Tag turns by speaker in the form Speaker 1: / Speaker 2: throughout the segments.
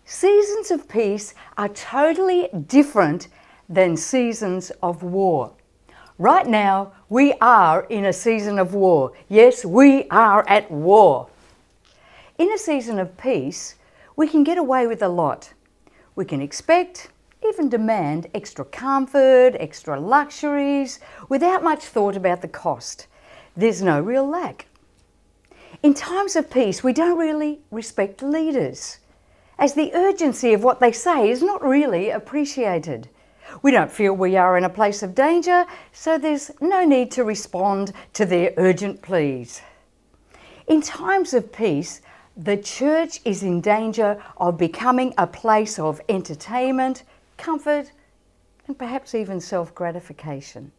Speaker 1: Seasons of peace are totally different than seasons of war. Right now, we are in a season of war. Yes, we are at war. In a season of peace, we can get away with a lot. We can expect, even demand, extra comfort, extra luxuries, without much thought about the cost. There's no real lack. In times of peace, we don't really respect leaders, as the urgency of what they say is not really appreciated. We don't feel we are in a place of danger, so there's no need to respond to their urgent pleas. In times of peace, the church is in danger of becoming a place of entertainment, comfort, and perhaps even self-gratification.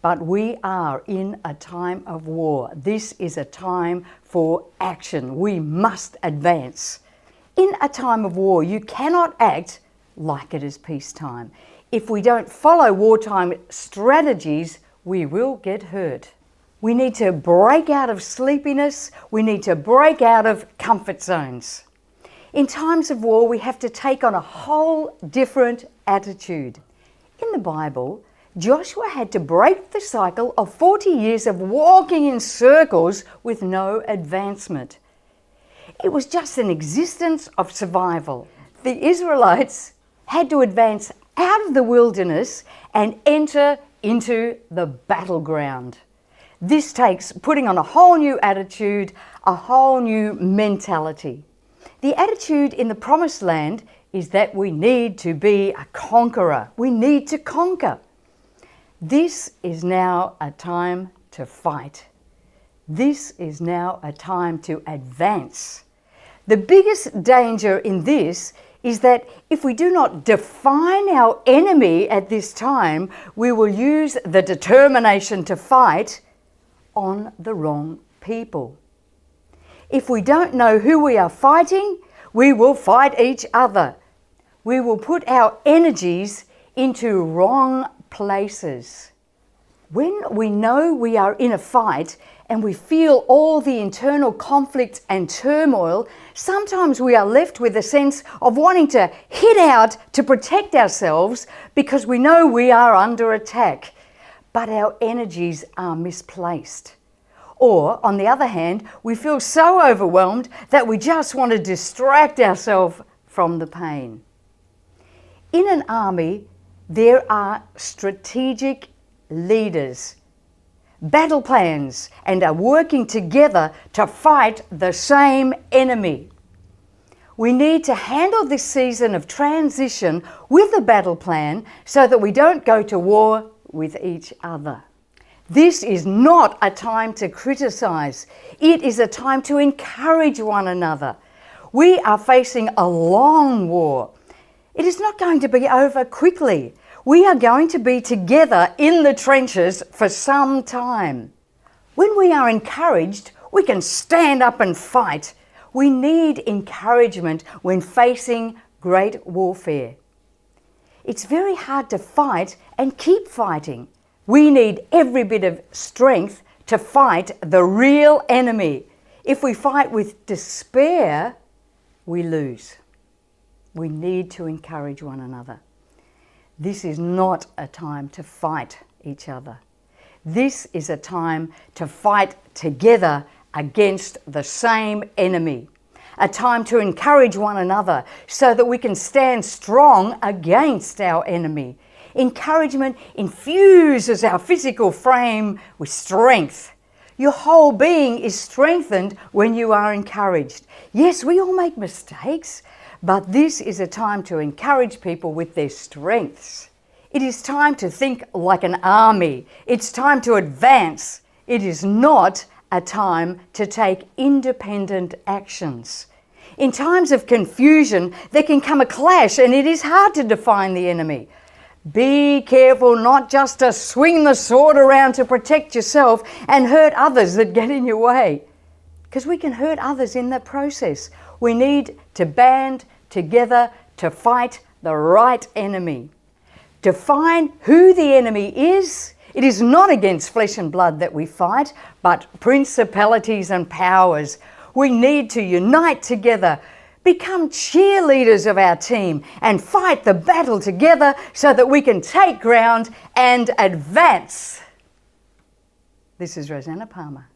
Speaker 1: But we are in a time of war. This is a time for action. We must advance. In a time of war, you cannot act like it is peacetime. If we don't follow wartime strategies, we will get hurt. We need to break out of sleepiness. We need to break out of comfort zones. In times of war, we have to take on a whole different attitude. In the Bible, Joshua had to break the cycle of 40 years of walking in circles with no advancement. It was just an existence of survival. The Israelites had to advance out of the wilderness and enter into the battleground. This takes putting on a whole new attitude, a whole new mentality. The attitude in the Promised Land is that we need to be a conqueror. We need to conquer. This is now a time to fight. This is now a time to advance. The biggest danger in this is that if we do not define our enemy at this time, we will use the determination to fight on the wrong people. If we don't know who we are fighting, we will fight each other. We will put our energies into wrong places. When we know we are in a fight and we feel all the internal conflict and turmoil, sometimes we are left with a sense of wanting to hit out to protect ourselves because we know we are under attack, but our energies are misplaced. Or, on the other hand, we feel so overwhelmed that we just want to distract ourselves from the pain. In an army, there are strategic leaders, battle plans, and are working together to fight the same enemy. We need to handle this season of transition with a battle plan so that we don't go to war with each other. This is not a time to criticize. It is a time to encourage one another. We are facing a long war. It is not going to be over quickly. We are going to be together in the trenches for some time. When we are encouraged, we can stand up and fight. We need encouragement when facing great warfare. It's very hard to fight and keep fighting. We need every bit of strength to fight the real enemy. If we fight with despair, we lose. We need to encourage one another. This is not a time to fight each other. This is a time to fight together against the same enemy. A time to encourage one another so that we can stand strong against our enemy. Encouragement infuses our physical frame with strength. Your whole being is strengthened when you are encouraged. Yes, we all make mistakes, but this is a time to encourage people with their strengths. It is time to think like an army. It's time to advance. It is not a time to take independent actions. In times of confusion, there can come a clash and it is hard to define the enemy. Be careful not just to swing the sword around to protect yourself and hurt others that get in your way, because we can hurt others in that process. We need to band together to fight the right enemy. Define who the enemy is. It is not against flesh and blood that we fight, but principalities and powers. We need to unite together, Become cheerleaders of our team and fight the battle together so that we can take ground and advance. This is Rosanna Palmer.